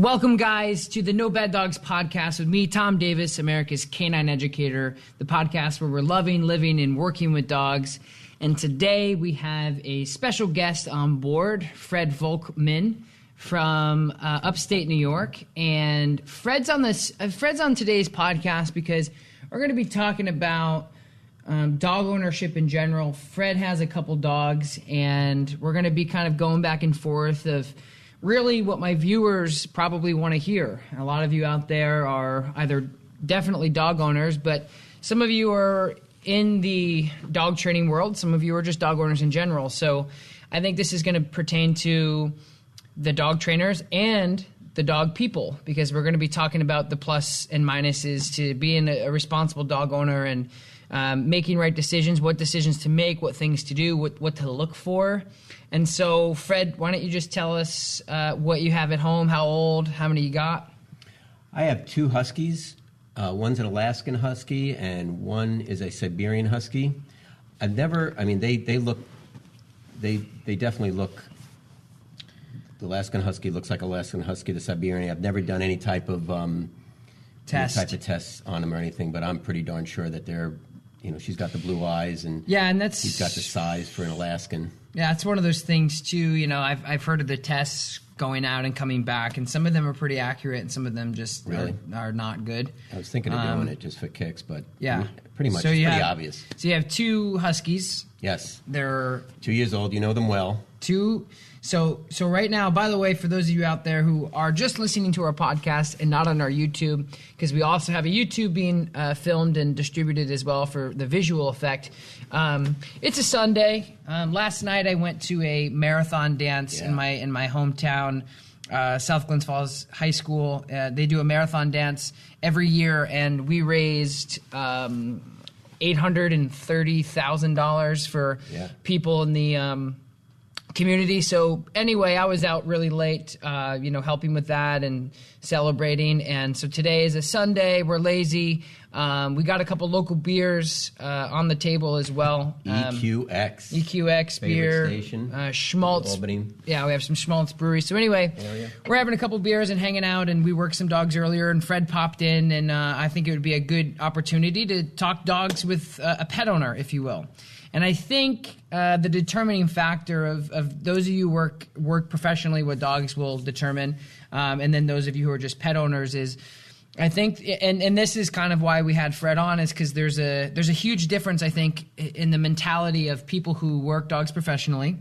Welcome, guys, to the No Bad Dogs podcast with me, Tom Davis, America's canine educator, the podcast where we're loving, living, and working with dogs. And today we have a special guest on board, Fred Volkman from Upstate New York. And Fred's on today's podcast because we're going to be talking about dog ownership in general. Fred has a couple dogs, and we're going to be kind of going back and forth of really what my viewers probably want to hear. A lot of you out there are either definitely dog owners, but some of you are in the dog training world. Some of you are just dog owners in general. So I think this is going to pertain to the dog trainers and the dog people, because we're going to be talking about the plus and minuses to being a responsible dog owner and making right decisions, what decisions to make, what things to do, what to look for. And so, Fred, why don't you just tell us what you have at home, how old, how many you got? I have two Huskies. One's an Alaskan Husky, and one is a Siberian Husky. They definitely look, the Alaskan Husky looks like Alaskan Husky, the Siberian. I've never done any type of tests on them or anything, but I'm pretty darn sure that they're, she's got the blue eyes, and she's got the size for an Alaskan. Yeah, it's one of those things too. I've heard of the tests going out and coming back, and some of them are pretty accurate, and some of them just are not good. I was thinking of doing it just for kicks, but yeah, pretty much it's pretty obvious. So you have two Huskies. Yes, they're 2 years old. You know them well. So right now, by the way, for those of you out there who are just listening to our podcast and not on our YouTube, because we also have a YouTube being filmed and distributed as well for the visual effect. It's a Sunday. Last night I went to a marathon dance in my hometown, South Glens Falls High School. They do a marathon dance every year, and we raised $830,000 for people in the community. So anyway, I was out really late, helping with that and celebrating. And so today is a Sunday. We're lazy. We got a couple local beers on the table as well. EQX beer, Schmaltz. Albany. Yeah, we have some Schmaltz brewery. So anyway, we're having a couple beers and hanging out, and we worked some dogs earlier, and Fred popped in, and I think it would be a good opportunity to talk dogs with a pet owner, if you will. And I think the determining factor of those of you who work professionally with dogs will determine, and then those of you who are just pet owners is, I think, and this is kind of why we had Fred on, is because there's a huge difference, I think, in the mentality of people who work dogs professionally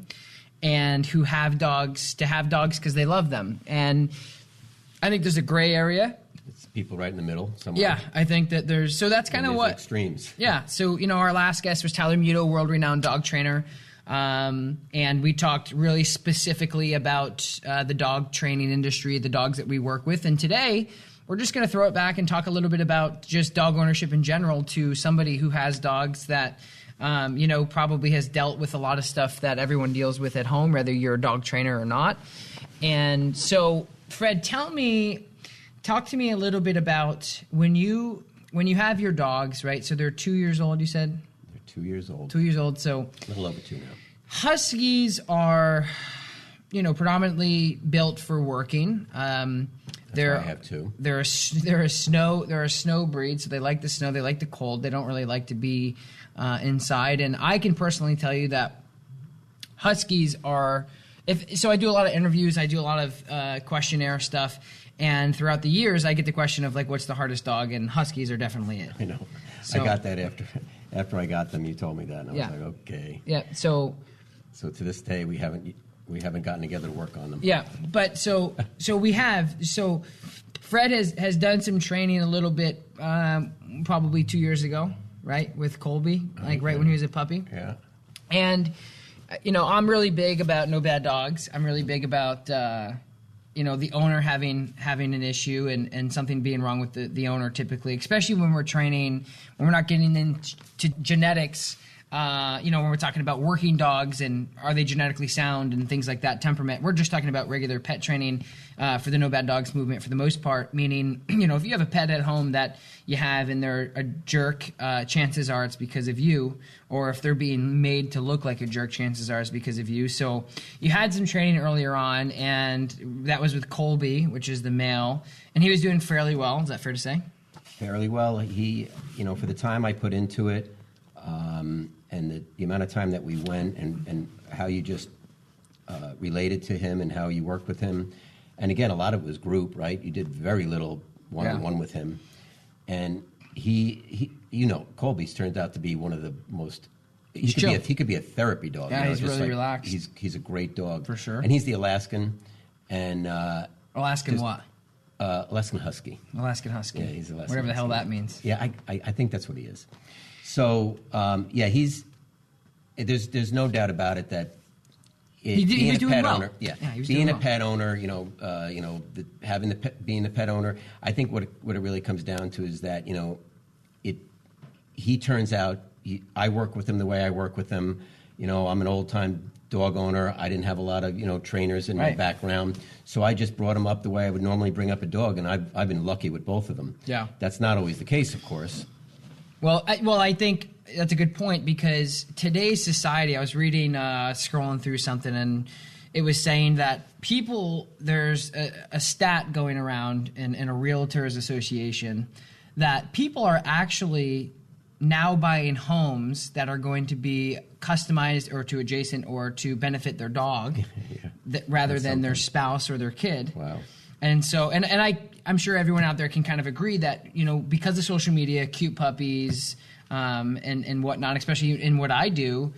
and who have dogs because they love them. And I think there's a gray area. People right in the middle somewhere. Yeah, I think that that's kind of what extremes. Yeah, so our last guest was Tyler Muto, world-renowned dog trainer, and we talked really specifically about the dog training industry, the dogs that we work with. And today we're just going to throw it back and talk a little bit about just dog ownership in general to somebody who has dogs that probably has dealt with a lot of stuff that everyone deals with at home, whether you're a dog trainer or not. And so, Fred, talk to me a little bit about when you have your dogs, right? So they're 2 years old, you said? They're 2 years old. 2 years old, so... A little over 2 now. Huskies are, predominantly built for working. That's why I have two. They're a snow breed, so they like the snow, they like the cold, they don't really like to be inside. And I can personally tell you that Huskies are... So I do a lot of interviews, I do a lot of questionnaire stuff, and throughout the years, I get the question of, what's the hardest dog, and Huskies are definitely it. I know. So, I got that after I got them. You told me that, and I was like, okay. Yeah. So to this day, we haven't gotten together to work on them. Yeah, but so we have. So Fred has done some training a little bit, probably 2 years ago, right, with Colby, right when he was a puppy. Yeah. And I'm really big about no bad dogs. I'm really big about the owner having an issue and something being wrong with the owner typically, especially when we're training, when we're not getting into genetics. when we're talking about working dogs and are they genetically sound and things like that, temperament. We're just talking about regular pet training for the No Bad Dogs movement for the most part, meaning, if you have a pet at home that you have and they're a jerk, chances are it's because of you, or if they're being made to look like a jerk, chances are it's because of you. So you had some training earlier on, and that was with Colby, which is the male, and he was doing fairly well. Is that fair to say? Fairly well. He, for the time I put into it, and the amount of time that we went and how you just related to him and how you worked with him. And again, a lot of it was group, right? You did very little one-on-one with him. And he Colby's turned out to be one of the most, he could be a therapy dog. Yeah, he's really relaxed. He's a great dog. For sure. And he's the Alaskan. And Alaskan what? Alaskan Husky. Alaskan Husky. Yeah, he's Alaskan whatever the hell Husky. that means. Yeah, I think that's what he is. So, there's no doubt about it that being a pet owner, being a pet owner, being the pet owner, I think what it really comes down to is that, he turns out, I work with him the way I work with him. I'm an old-time dog owner. I didn't have a lot of, trainers in my background. So I just brought him up the way I would normally bring up a dog, and I've been lucky with both of them. Yeah. That's not always the case, of course. Well, I think that's a good point, because today's society, I was reading, scrolling through something, and it was saying that there's a stat going around in a realtors association that people are actually now buying homes that are going to be customized or to adjacent or to benefit their dog rather than their spouse or their kid. Wow. And so, and I'm sure everyone out there can kind of agree that, because of social media, cute puppies, and whatnot, especially in what I do,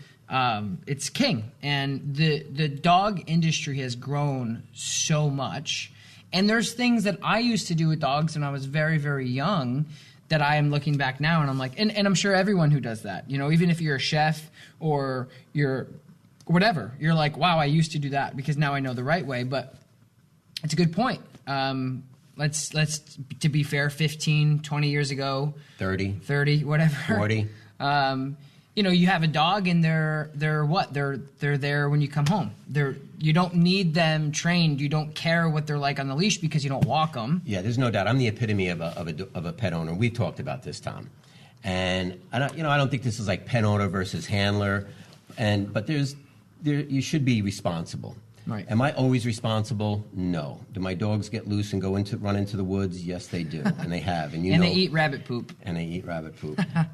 it's king. And the dog industry has grown so much. And there's things that I used to do with dogs when I was very, very young that I am looking back now and I'm like, and I'm sure everyone who does that, even if you're a chef or you're whatever, you're like, wow, I used to do that because now I know the right way. But it's a good point. Let's to be fair, 15, 20 years ago, 30, whatever, 40. You have a dog and they're what? They're there when you come home. You don't need them trained. You don't care what they're like on the leash because you don't walk them. Yeah, there's no doubt. I'm the epitome of a pet owner. We've talked about this, Tom. And I don't think this is like pet owner versus handler. But you should be responsible. Right. Am I always responsible? No. Do my dogs get loose and run into the woods? Yes, they do, and they have. And they eat rabbit poop. And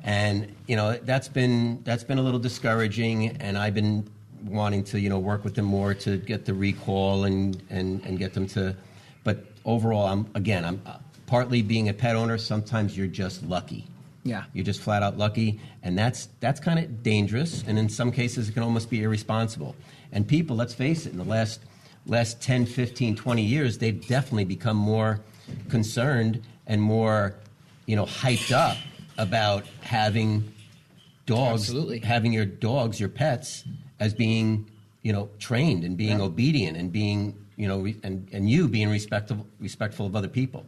and that's been a little discouraging. And I've been wanting to work with them more to get the recall and get them to. But overall, I'm partly being a pet owner. Sometimes you're just lucky. Yeah. You're just flat out lucky, and that's kind of dangerous. And in some cases, it can almost be irresponsible. And people, let's face it, in the last 10, 15, 20 years, they've definitely become more concerned and more, hyped up about having dogs, Absolutely. having your dogs, your pets, as being, trained and being obedient and being, and you being respectful of other people.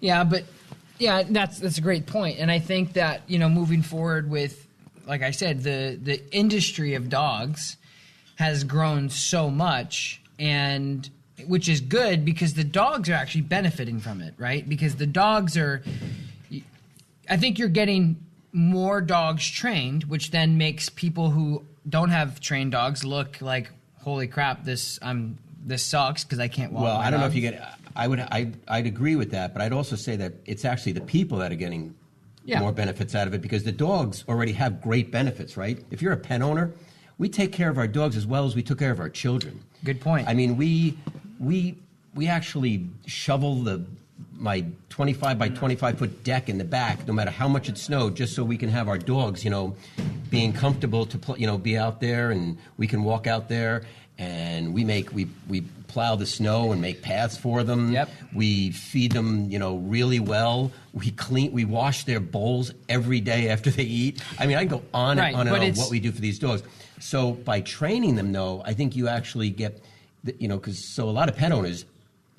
Yeah, but that's a great point. And I think that, moving forward with, like I said, the industry of dogs has grown so much, and which is good because the dogs are actually benefiting from it, right? Because the dogs I think you're getting more dogs trained, which then makes people who don't have trained dogs look like, holy crap, this sucks because I can't walk. Well, I don't know dog. if you get. I'd agree with that, but I'd also say that it's actually the people that are getting more benefits out of it because the dogs already have great benefits, right? If you're a pet owner, we take care of our dogs as well as we took care of our children. Good point. I mean, we actually shovel my 25 by 25 foot deck in the back, no matter how much it snowed, just so we can have our dogs, being comfortable to be out there, and we can walk out there, and we plow the snow and make paths for them. Yep. We feed them, really well. We wash their bowls every day after they eat. I mean, I can go on and on what we do for these dogs. So by training them, though, I think you actually get, because a lot of pet owners,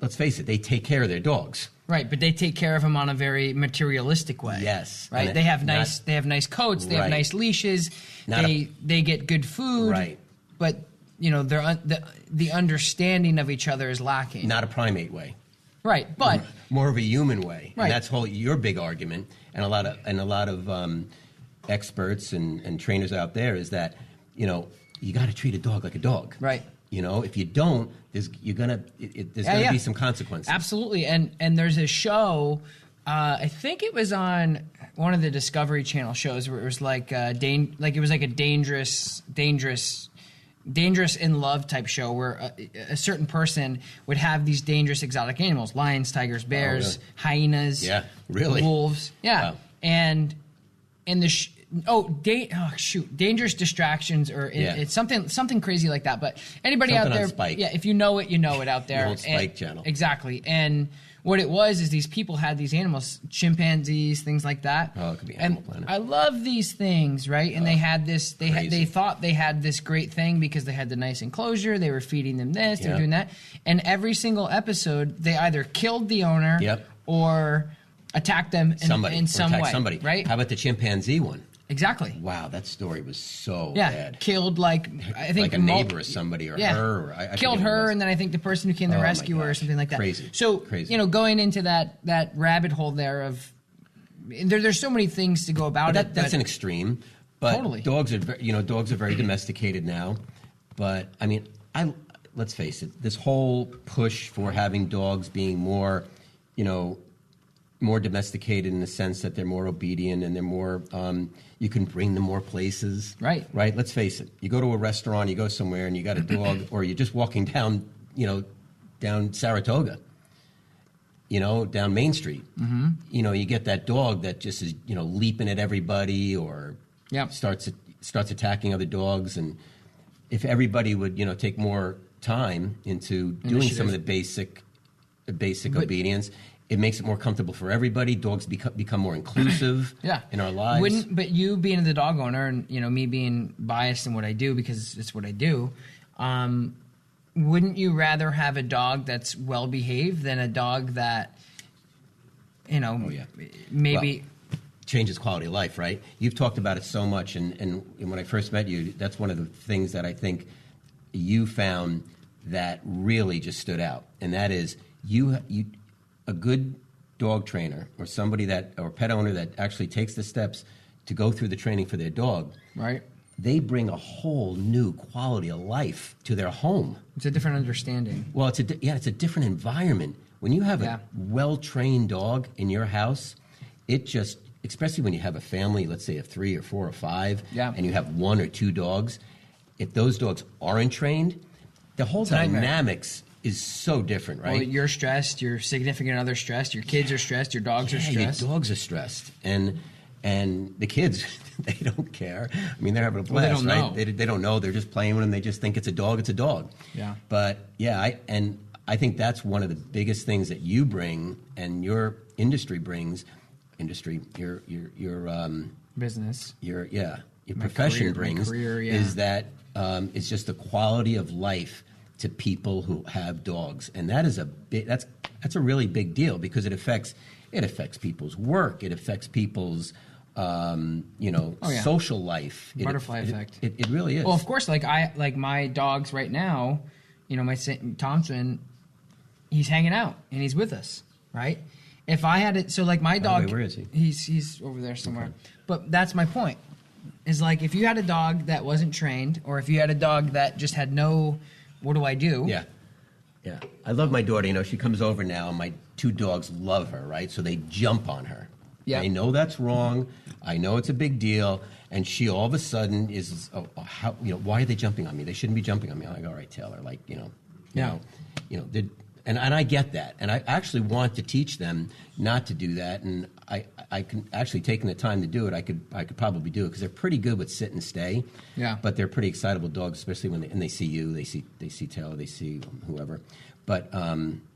let's face it, they take care of their dogs. Right, but they take care of them on a very materialistic way. Yes. Right. They have nice coats. They have nice leashes. They get good food. Right. But the understanding of each other is lacking. Not a primate way. Right, but more of a human way. Right. And that's your big argument, and a lot of experts and trainers out there is that you got to treat a dog like a dog. Right. If you don't, there's gonna be some consequences. Absolutely, and there's a show. I think it was on one of the Discovery Channel shows where it was like a dangerous in love type show where a certain person would have these dangerous exotic animals: lions, tigers, bears, hyenas, wolves. Yeah, wow. and the dangerous distractions, or it's something crazy like that. But anybody something out there, on Spike. if you know it, you know it out there. The old Spike channel. Exactly. And what it was is these people had these animals, chimpanzees, things like that. Oh, it could be Animal Planet. I love these things, right? And they had this. They thought they had this great thing because they had the nice enclosure. They were feeding them this. They were doing that. And every single episode, they either killed the owner or attacked them in some way. Somebody. Right? How about the chimpanzee one? Exactly. Wow, that story was so bad. Killed I think like a neighbor or somebody or her. Or I killed her, and then I think the person who came to rescue her or something like that. Crazy. So Crazy. Going into that rabbit hole there of there's so many things to go about it. That's an extreme. But totally. Dogs are very domesticated now. But I mean, let's face it. This whole push for having dogs being more domesticated in the sense that they're more obedient and they're more, you can bring them more places. Right. Right? Let's face it. You go to a restaurant, you go somewhere and you got a dog, or you're just walking down, down Saratoga, down Main Street. Mm-hmm. You get that dog that just is, leaping at everybody or starts attacking other dogs. And if everybody would, take more time into doing some of the basic obedience, it makes it more comfortable for everybody. Dogs become more inclusive in our lives. But you being the dog owner and me being biased in what I do because it's what I do, wouldn't you rather have a dog that's well behaved than a dog that maybe changes quality of life? Right? You've talked about it so much, and when I first met you, that's one of the things that I think you found that really just stood out, and that is you. A good dog trainer or or pet owner that actually takes the steps to go through the training for their dog, right? They bring a whole new quality of life to their home. It's a different understanding. Well, it's a different environment. When you have a well-trained dog in your house, it just, especially when you have a family, let's say of 3 or 4 or 5, and you have 1 or 2 dogs, if those dogs aren't trained, the whole dynamics is so different, right? Well, you're stressed, your significant other's stressed, your kids are stressed, your dogs are stressed. Your dogs are stressed. And the kids, they don't care. I mean, they're having a blast, they don't right? know. They don't know. They're just playing with them. They just think it's a dog. Yeah. But, I think that's one of the biggest things that you bring and your industry brings, your business. Your profession brings, is that it's just the quality of life to people who have dogs, and that is that's a really big deal because it affects people's work, it affects people's social life. Butterfly effect. It really is. Well, of course, like my dogs right now, my Thompson, he's hanging out and he's with us, right? If I had it, so like my dog, where is he? He's over there somewhere. Okay. But that's my point. Is like if you had a dog that wasn't trained, or if you had a dog that just had no. What do I do? Yeah. I love my daughter. She comes over now, and my 2 dogs love her, right? So they jump on her. Yeah. I know that's wrong. I know it's a big deal. And she all of a sudden is, why are they jumping on me? They shouldn't be jumping on me. I'm like, all right, Taylor, and I get that. And I actually want to teach them not to do that. And I can actually, taking the time to do it, I could probably do it because they're pretty good with sit and stay. Yeah. But they're pretty excitable dogs, especially when they see you, they see Taylor, they see whoever. But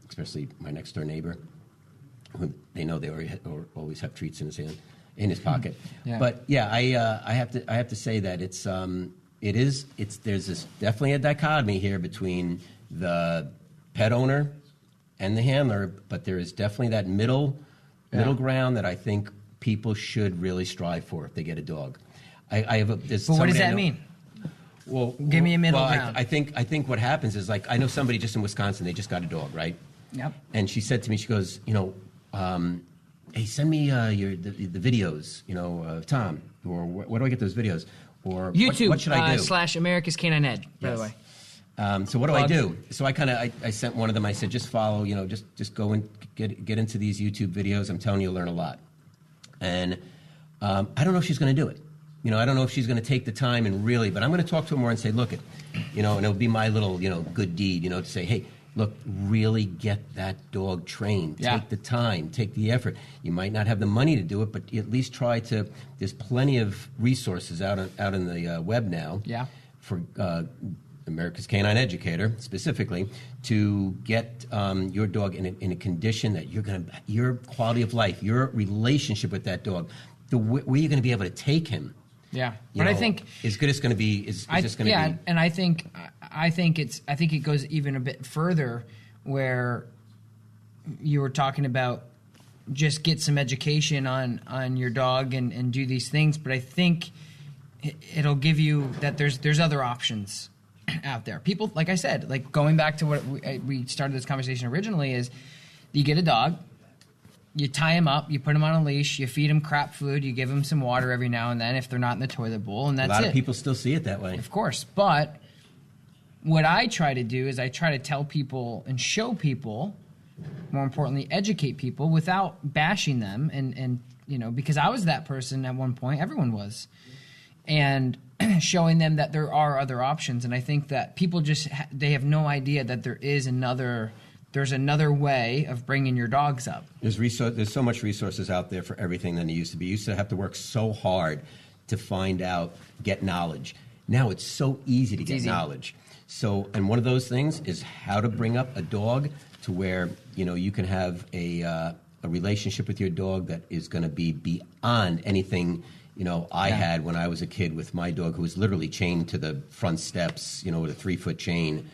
especially my next door neighbor, who they know they always have treats in his pocket. Yeah. But I have to say that there's definitely a dichotomy here between the pet owner and the handler, but there is definitely that middle ground that I think people should really strive for if they get a dog. I have but what does that mean? Well, give me a middle ground. I think what happens is, like, I know somebody just in Wisconsin, they just got a dog, right? Yep. And she said to me, she goes, hey, send me the videos, Tom, or where do I get those videos? Or YouTube, what should I do? / America's Canine Ed, by the way. So what do I do? So I sent one of them. I said, just follow, just go and get into these YouTube videos. I'm telling you, you'll learn a lot. And I don't know if she's going to do it. I don't know if she's going to take the time and really, but I'm going to talk to her more and say, look, and it'll be my little, good deed, to say, hey, look, really get that dog trained. Yeah. Take the time, take the effort. You might not have the money to do it, but at least try to. There's plenty of resources out in the web now. Yeah. For America's Canine Educator specifically to get your dog in a condition that your quality of life, your relationship with that dog, where you're going to be able to take him. Yeah, but I think as good as going to be is just going to be. Yeah, and I think it goes even a bit further, where you were talking about just get some education on your dog and do these things. But I think it'll give you that there's other options out there. People, like I said, like going back to what we started this conversation originally, is you get a dog. You tie him up, you put him on a leash, you feed him crap food, you give him some water every now and then if they're not in the toilet bowl, and that's it. A lot of people still see it that way. Of course. But what I try to do is I try to tell people and show people, more importantly, educate people without bashing them. And because I was that person at one point, everyone was. And showing them that there are other options. And I think that people they have no idea that there's another way of bringing your dogs up. There's so much resources out there for everything than it used to be. You used to have to work so hard to find out, get knowledge. Now it's so easy to get knowledge. So, and one of those things is how to bring up a dog to where, you can have a relationship with your dog that is going to be beyond anything, I had when I was a kid with my dog, who was literally chained to the front steps, with a 3-foot chain.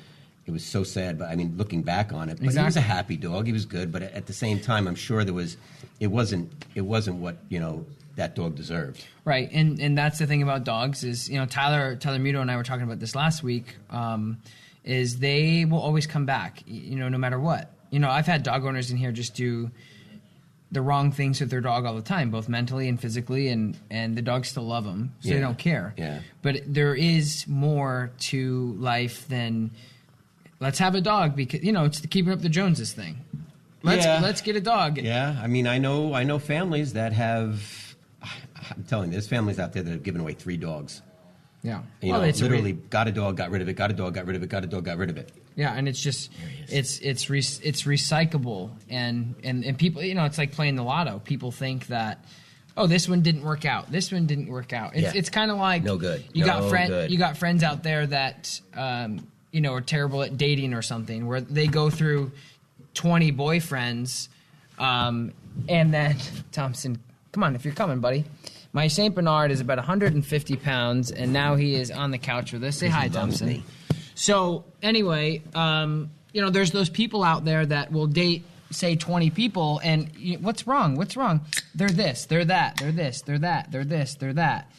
It was so sad, but I mean, looking back on it, but he was a happy dog. He was good, but at the same time, I'm sure it wasn't what that dog deserved. Right, and that's the thing about dogs is Tyler Muto and I were talking about this last week. Is they will always come back, no matter what. I've had dog owners in here just do the wrong things with their dog all the time, both mentally and physically, and the dogs still love them, so they don't care. Yeah. But there is more to life than. Let's have a dog because it's the keeping up the Joneses thing. Let's get a dog. Yeah, I mean, I know families that have. I'm telling you, there's families out there that have given away 3 dogs. Yeah, literally got a dog, got rid of it, got a dog, got rid of it, got a dog, got rid of it. Yeah, and it's just it's recyclable and people, it's like playing the lotto. People think that. Oh, this one didn't work out. This one didn't work out. It's kind of like no good. You got friends out there that. Are terrible at dating or something, where they go through 20 boyfriends, and then Thompson, come on, if you're coming, buddy. My Saint Bernard is about 150 pounds, and now he is on the couch with us. Say hi, Thompson. So anyway, there's those people out there that will date, say, 20 people, and what's wrong? What's wrong? They're this, they're that, they're this, they're that, they're this, they're that,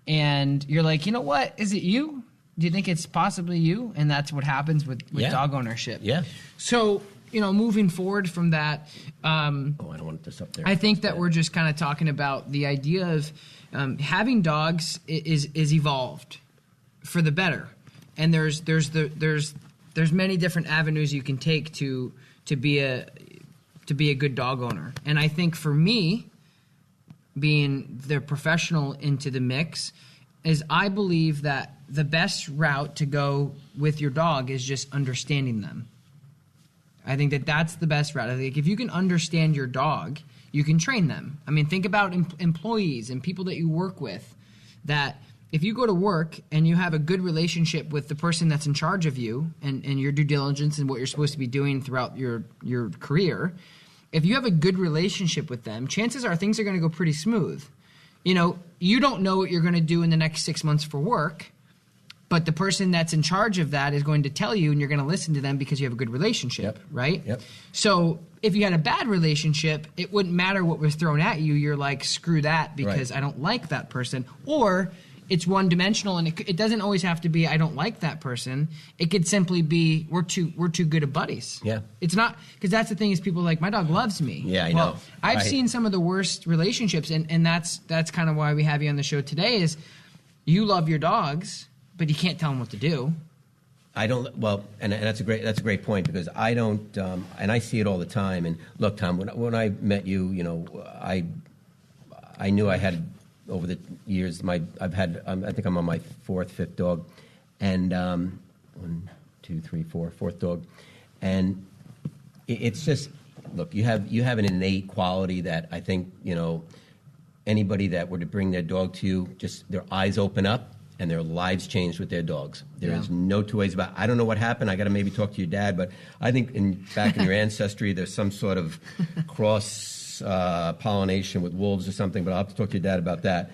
and you're like, you know what? Is it you? Do you think it's possibly you? And that's what happens with dog ownership. Yeah. So, moving forward from that. I don't want this up there. I think that we're just kind of talking about the idea of having dogs is evolved for the better. And there's many different avenues you can take to be a good dog owner. And I think for me, being the professional into the mix, is I believe that the best route to go with your dog is just understanding them. I think that that's the best route. I think if you can understand your dog, you can train them. I mean, think about employees and people that you work with, that if you go to work and you have a good relationship with the person that's in charge of you and your due diligence and what you're supposed to be doing throughout your career, if you have a good relationship with them, chances are things are going to go pretty smooth. You don't know what you're going to do in the next 6 months for work, But the person that's in charge of that is going to tell you, and you're going to listen to them because you have a good relationship, right? Yep. So if you had a bad relationship, it wouldn't matter what was thrown at you. You're like, screw that because I don't like that person. Or it's one-dimensional, and it doesn't always have to be I don't like that person. It could simply be we're too good of buddies. Yeah. It's not, because that's the thing is people are like, my dog loves me. Yeah, I know. I've seen some of the worst relationships, and that's kind of why we have you on the show today is you love your dogs, but you can't tell them what to do. I don't. Well, and that's a great point because I don't. And I see it all the time. And look, Tom, when I met you, I knew I had over the years. I've had. I think I'm on my fifth dog, and 1, 2, 3, 4, fourth dog, and it's just look. You have an innate quality that I think anybody that were to bring their dog to you, just their eyes open up. And their lives changed with their dogs. There is no two ways about it. I don't know what happened. I got to maybe talk to your dad, but I think back in your ancestry, there's some sort of cross pollination with wolves or something. But I'll have to talk to your dad about that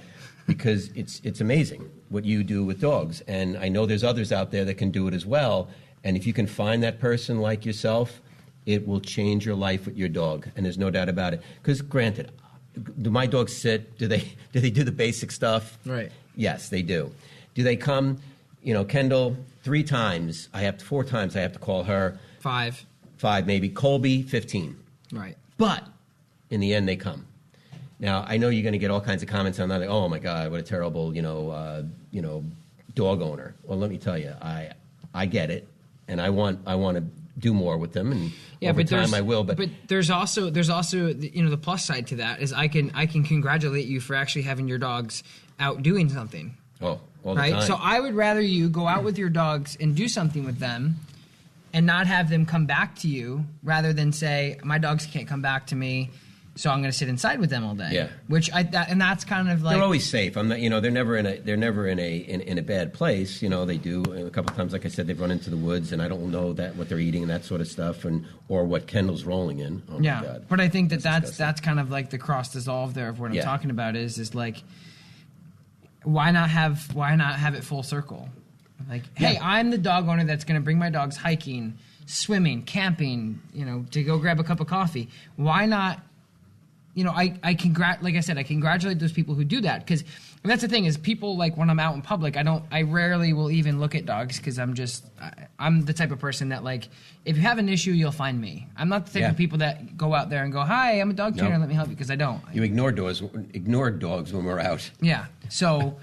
because it's amazing what you do with dogs. And I know there's others out there that can do it as well. And if you can find that person like yourself, it will change your life with your dog. And there's no doubt about it. Because granted, do my dogs sit? Do they do the basic stuff? Right. Yes, they do. Do they come, Kendall, 3 times, 4 times I have to call her. 5 maybe. Colby, 15. Right. But in the end, they come. Now, I know you're going to get all kinds of comments on that. Like, oh, my God, what a terrible, dog owner. Well, let me tell you, I get it, and I want to do more with them, and over time I will. But there's also the plus side to that is I can congratulate you for actually having your dogs out doing something. Oh, all the right? time. So I would rather you go out with your dogs and do something with them and not have them come back to you rather than say, my dogs can't come back to me, so I'm going to sit inside with them all day. Yeah. And that's kind of like... They're always safe. I'm not, they're never in a bad place. They do a couple of times, like I said, they've run into the woods, and I don't know what they're eating and that sort of stuff, or what Kendall's rolling in. Oh my God. But I think that's kind of like the cross dissolve there of what I'm talking about is like, why not have it full circle? Like, hey, I'm the dog owner that's going to bring my dogs hiking, swimming, camping, to go grab a cup of coffee. Why not? I congratulate those people who do that because that's the thing is people like when I'm out in public, I rarely will even look at dogs because I'm the type of person that like if you have an issue, you'll find me. I'm not the type of people that go out there and go, hi, I'm a dog trainer, let me help you because I don't. You ignore dogs when we're out. Yeah. So,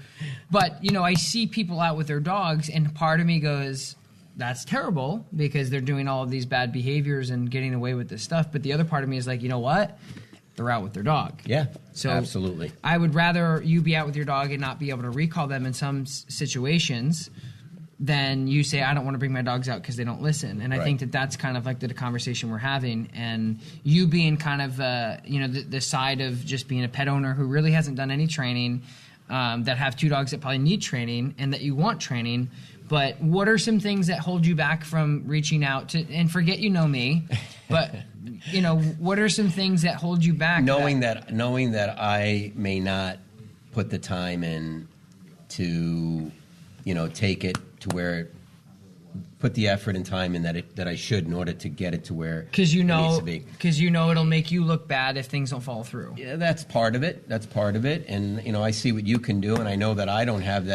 but I see people out with their dogs, and part of me goes, that's terrible because they're doing all of these bad behaviors and getting away with this stuff. But the other part of me is like, you know what? They're out with their dog. Yeah, so absolutely. I would rather you be out with your dog and not be able to recall them in some situations than you say, I don't want to bring my dogs out because they don't listen. And I think that's kind of like the conversation we're having. And you being kind of, the side of just being a pet owner who really hasn't done any training, that have 2 dogs that probably need training and that you want training. But what are some things that hold you back from reaching out to, and forget me, but... what are some things that hold you back? Knowing that I may not put the time in to, take it to where, put the effort and time in that I should in order to get it to where it needs to be. Because it'll make you look bad if things don't follow through. Yeah, that's part of it. And I see what you can do, and I know that I don't have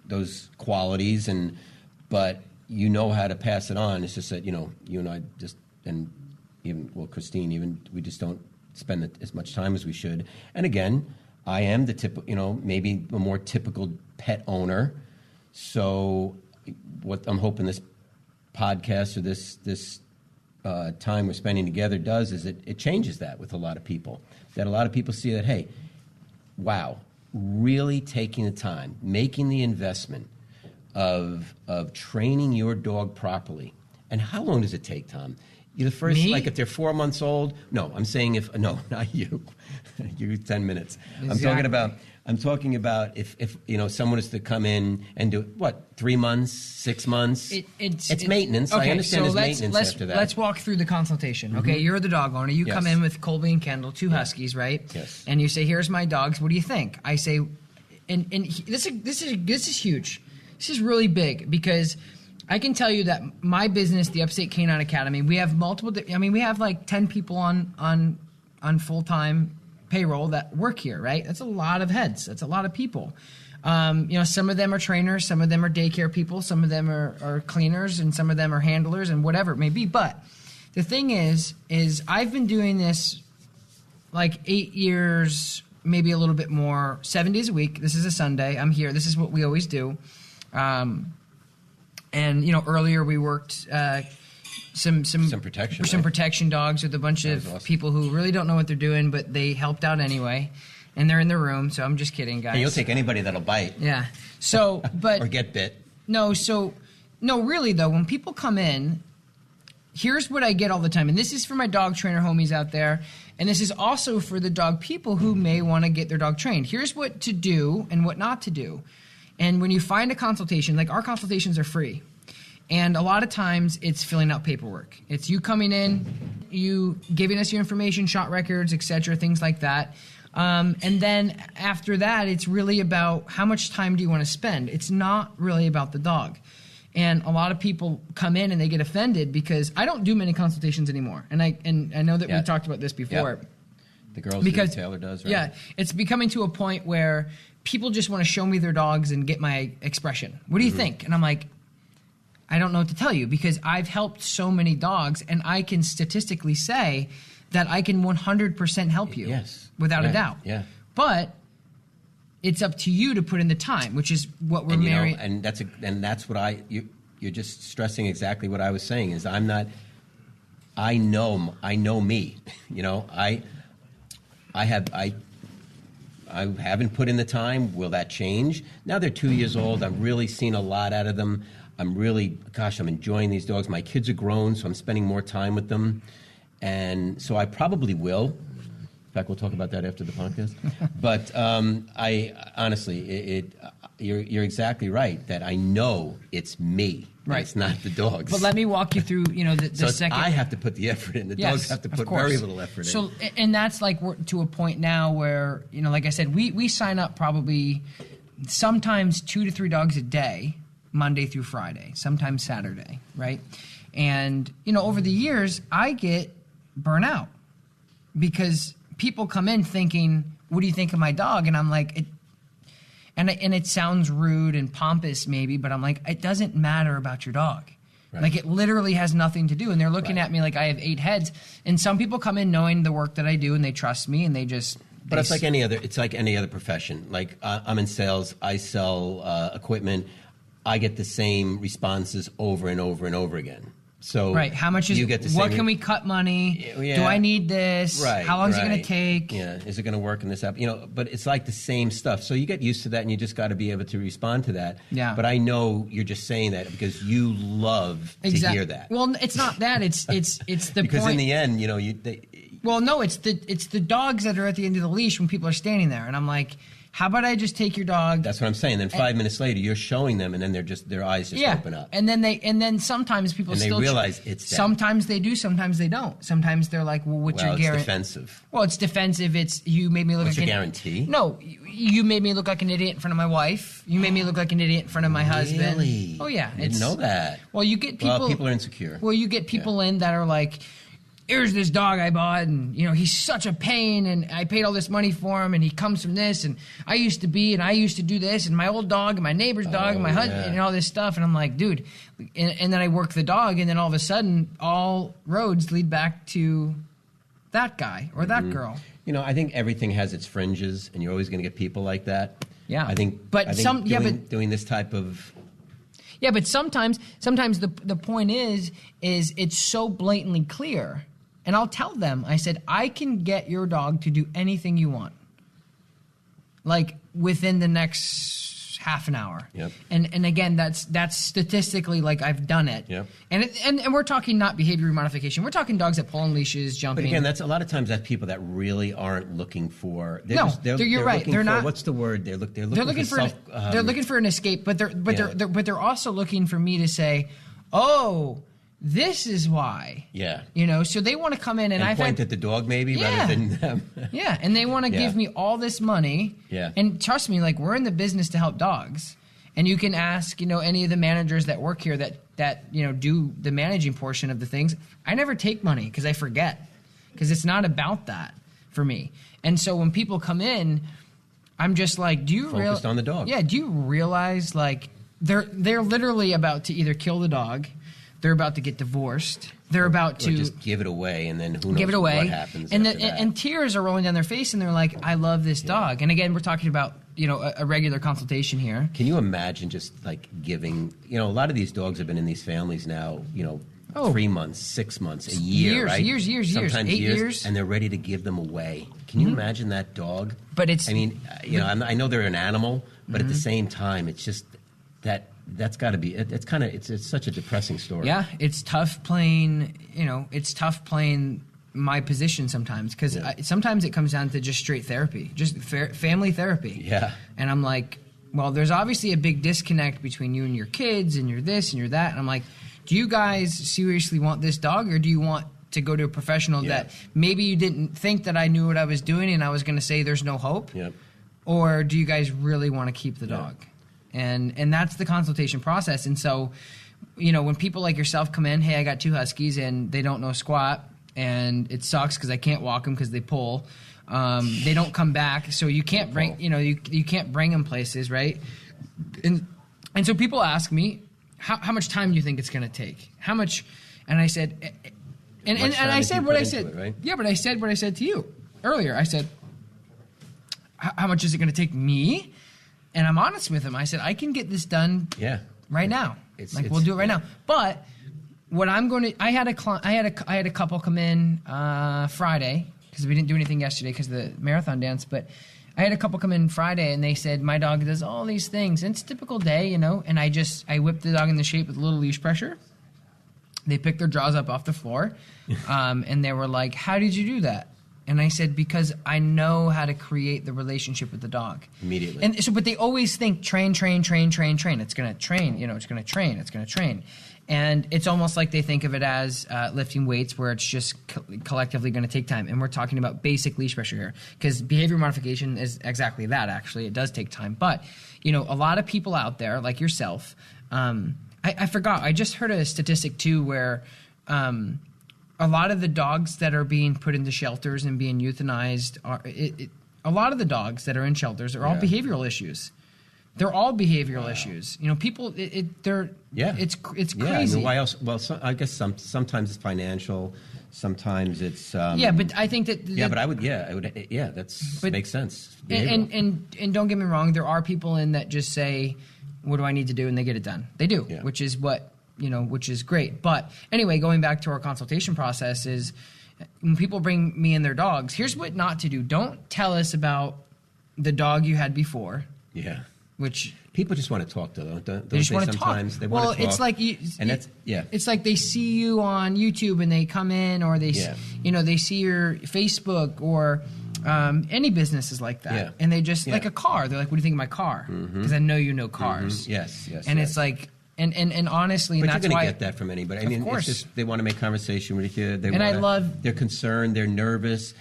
those qualities, but how to pass it on. It's just that you and I just Christine, we just don't spend as much time as we should. And again, I am the maybe a more typical pet owner. So what I'm hoping this podcast or this time we're spending together does is it changes that with a lot of people. That a lot of people see that, hey, wow, really taking the time, making the investment of training your dog properly. And how long does it take, Tom? The first, Me? like if they're 4 months old. No, I'm saying not you. You 10 minutes. Exactly. I'm talking about if someone is to come in and do 3 months, 6 months. It's maintenance. Okay, I understand so there's maintenance after that. Let's walk through the consultation. Okay, you're the dog owner. You come in with Colby and Kendall, 2 huskies, right? Yes. And you say, "Here's my dogs. What do you think?" I say, and this is huge. This is really big because I can tell you that my business, the Upstate Canine Academy, we have we have like 10 people on full-time payroll that work here, right? That's a lot of heads. That's a lot of people. Some of them are trainers, some of them are daycare people, some of them are cleaners, and some of them are handlers, and whatever it may be. But the thing is I've been doing this like 8 years, maybe a little bit more, 7 days a week. This is a Sunday. I'm here. This is what we always do. Earlier we worked some protection dogs with a bunch of people who really don't know what they're doing, but they helped out anyway. And they're in the room, so I'm just kidding, guys. And you'll take anybody that'll bite. Yeah. So, but or get bit. No, really though, when people come in, here's what I get all the time, and this is for my dog trainer homies out there, and this is also for the dog people who may want to get their dog trained. Here's what to do and what not to do. And when you find a consultation, like our consultations are free. And a lot of times it's filling out paperwork. It's you coming in, you giving us your information, shot records, etc., things like that. And then after that, it's really about how much time do you want to spend. It's not really about the dog. And a lot of people come in and they get offended because I don't do many consultations anymore. And I know that we talked about this before. Yep. The girls because Taylor does, right? Yeah, it's becoming to a point where people just want to show me their dogs and get my expression. What do you think? And I'm like, I don't know what to tell you because I've helped so many dogs, and I can statistically say that I can 100% help you. Yes. Without a doubt. Yeah. But it's up to you to put in the time, which is what we're married. And that's what you're just stressing exactly what I was saying is I know me. I haven't put in the time. Will that change? Now they're 2 years old. I'm really seeing a lot out of them. I'm enjoying these dogs. My kids are grown, so I'm spending more time with them. And so I probably will. In fact, we'll talk about that after the podcast. But I honestly, you're exactly right that I know it's me. Right. It's not the dogs. But let me walk you through, the second. I have to put the effort in. The dogs have to put very little effort in. So, and that's like we're to a point now where, like I said, we sign up probably sometimes 2 to 3 dogs a day, Monday through Friday, sometimes Saturday, right? And, over the years, I get burnout because people come in thinking, what do you think of my dog? And I'm like, and it sounds rude and pompous maybe, but I'm like, it doesn't matter about your dog. Right. Like it literally has nothing to do. And they're looking at me like I have 8 heads. And some people come in knowing the work that I do and they trust me and they just... But it's like any other profession. Like I'm in sales, I sell equipment. I get the same responses over and over and over again. So right, how much is you get the same what can we cut money? Yeah. Do I need this? Right, how long is it going to take? Yeah, is it going to work in this app? But it's like the same stuff. So you get used to that, and you just got to be able to respond to that. Yeah. But I know you're just saying that because you love to hear that. Well, it's not that. It's the because point. In the end, well, no, it's the dogs that are at the end of the leash when people are standing there, and I'm like, how about I just take your dog? That's what I'm saying. Then 5 minutes later, you're showing them, and then their eyes just open up. And then sometimes people and they realize it's that. Sometimes they do, sometimes they don't. Sometimes they're like, well, what's your guarantee? It's defensive. Well, it's defensive. It's you made me look what's like your guarantee? No, you made me look like an idiot in front of my wife. You made me look like an idiot in front of my husband. Really? Oh yeah, I didn't know that. Well, you get people. Well, people are insecure. Well, you get people in that are like, here's this dog I bought, and he's such a pain, and I paid all this money for him, and he comes from this, and I used to do this, and my old dog, and my neighbor's dog, and my husband, and all this stuff, and I'm like, dude, and then I work the dog, and then all of a sudden, all roads lead back to that guy or that girl. I think everything has its fringes, and you're always going to get people like that. Yeah, I think doing this type of. Yeah, but sometimes the point is it's so blatantly clear. And I'll tell them, I said, I can get your dog to do anything you want. Like within the next half an hour. Yep. And again, that's statistically like I've done it. Yep. And we're talking not behavior modification. We're talking dogs that pull on leashes, jumping. But again, that's a lot of times that's people that really aren't looking for. You're right. They're not. What's the word? They're looking for an escape, but they're also looking for me to say, oh, this is why. Yeah. So they want to come in and point at the dog maybe rather than them. And they want to give me all this money. Yeah. And trust me, like we're in the business to help dogs. And you can ask, any of the managers that work here that do the managing portion of the things. I never take money because I forget, because it's not about that for me. And so when people come in, I'm just like, do you focused on the dog? Yeah. Do you realize they're literally about to either kill the dog, they're about to get divorced, they're about to just give it away, and then who knows what happens. And tears are rolling down their face, and they're like, I love this dog. And again, we're talking about a regular consultation here. Can you imagine just giving? A lot of these dogs have been in these families now. 3 months, 6 months, a year, right? Years, sometimes 8 years, and they're ready to give them away. Can you imagine that dog? But it's. I mean, I know they're an animal, but at the same time, it's just that's got to be. It's such a depressing story. Yeah, it's tough playing. It's tough playing my position sometimes, because sometimes it comes down to just straight therapy, just family therapy. Yeah, and I'm like, well, there's obviously a big disconnect between you and your kids, and you're this and you're that, and I'm like, do you guys seriously want this dog, or do you want to go to a professional that maybe you didn't think that I knew what I was doing and I was going to say there's no hope? Yep. Or do you guys really want to keep the dog? And that's the consultation process. And so, when people like yourself come in, hey, I got 2 huskies and they don't know squat, and it sucks because I can't walk them because they pull. They don't come back, so you can't bring you can't bring them places, right? And so people ask me, how much time do you think it's going to take? How much? And I said, and I said what I said. Right? Yeah, but I said what I said to you earlier. I said, how much is it going to take me? And I'm honest with him. I said, I can get this done right now. We'll do it right now. But what I'm going to, I had a couple come in Friday, because we didn't do anything yesterday because of the marathon dance. But I had a couple come in Friday, and they said, my dog does all these things. And it's a typical day, And I whipped the dog in the shape with a little leash pressure. They picked their jaws up off the floor, and they were like, how did you do that? And I said, because I know how to create the relationship with the dog. Immediately. And so, but they always think train. It's going to train, it's going to train. And it's almost like they think of it as lifting weights, where it's just collectively going to take time. And we're talking about basic leash pressure here, because behavior modification is exactly that, actually. It does take time. But, a lot of people out there, like yourself, I forgot. I just heard a statistic, too, where a lot of the dogs that are being put into shelters and being euthanized, a lot of the dogs that are in shelters are all behavioral issues. They're all behavioral issues. People, it's crazy. I mean, why else? Well, I guess sometimes it's financial, sometimes it's. But I think that. That makes sense. And don't get me wrong, there are people in that just say, "What do I need to do?" and they get it done. They do, which is which is great. But anyway, going back to our consultation process is, when people bring me in their dogs, here's what not to do. Don't tell us about the dog you had before. Yeah. Which people just want to talk to, don't they? Just want to sometimes talk. They want to talk. It's like it's like they see you on YouTube and they come in, or they they see your Facebook, or any business is like that, and they just like a car. They're like, "What do you think of my car?" Because I know you know cars. Yes. And it's like, and honestly, but and that's you're why get that from anybody. I mean, of course. it's just they want to make conversation with you. They're concerned. They're nervous.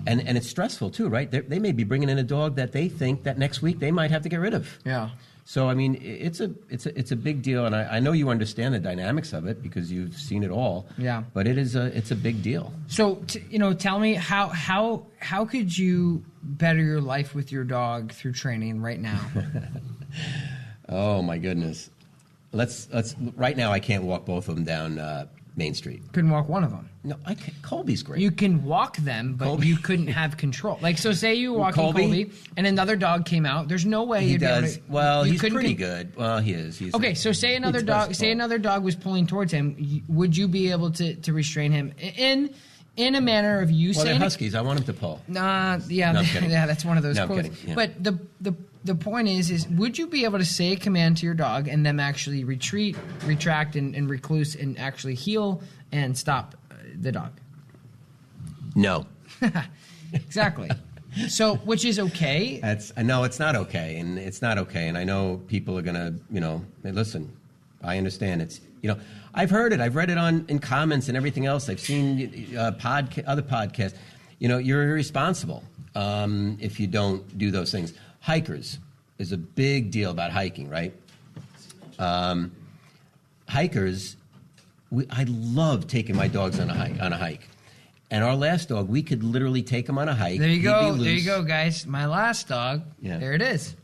And it's stressful too, right? They may be bringing in a dog that they think that next week they might have to get rid of. Yeah. So I mean, it's a big deal, and I know you understand the dynamics of it because you've seen it all. Yeah. But it's a big deal. So tell me how could you better your life with your dog through training right now? Oh my goodness. Let's right now I can't walk both of them down Main Street. Couldn't walk one of them. No, I can't. Colby's great. You can walk them, but you couldn't have control. Like, so say you walk Colby and another dog came out. There's no way you'd be able to, well, he's pretty good. Well, he is. Okay, so say another dog was pulling towards him. Would you be able to restrain him in a manner of you saying? Well, they're huskies. I want him to pull. Yeah, no, I'm kidding. Yeah, that's one of those no, quotes. I'm kidding. Yeah. But the point is would you be able to say a command to your dog and them actually retreat, retract, and recluse and actually heal and stop the dog? No. Exactly. So, which is okay. No, it's not okay, and it's not okay. And I know people are gonna, hey, listen. I understand. It's I've heard it. I've read it in comments and everything else. I've seen other podcasts. You're irresponsible if you don't do those things. Hikers, is a big deal about hiking, right? Hikers, I love taking my dogs on a hike. And our last dog, we could literally take him on a hike. There you go. There you go, guys. My last dog. Yeah. There it is.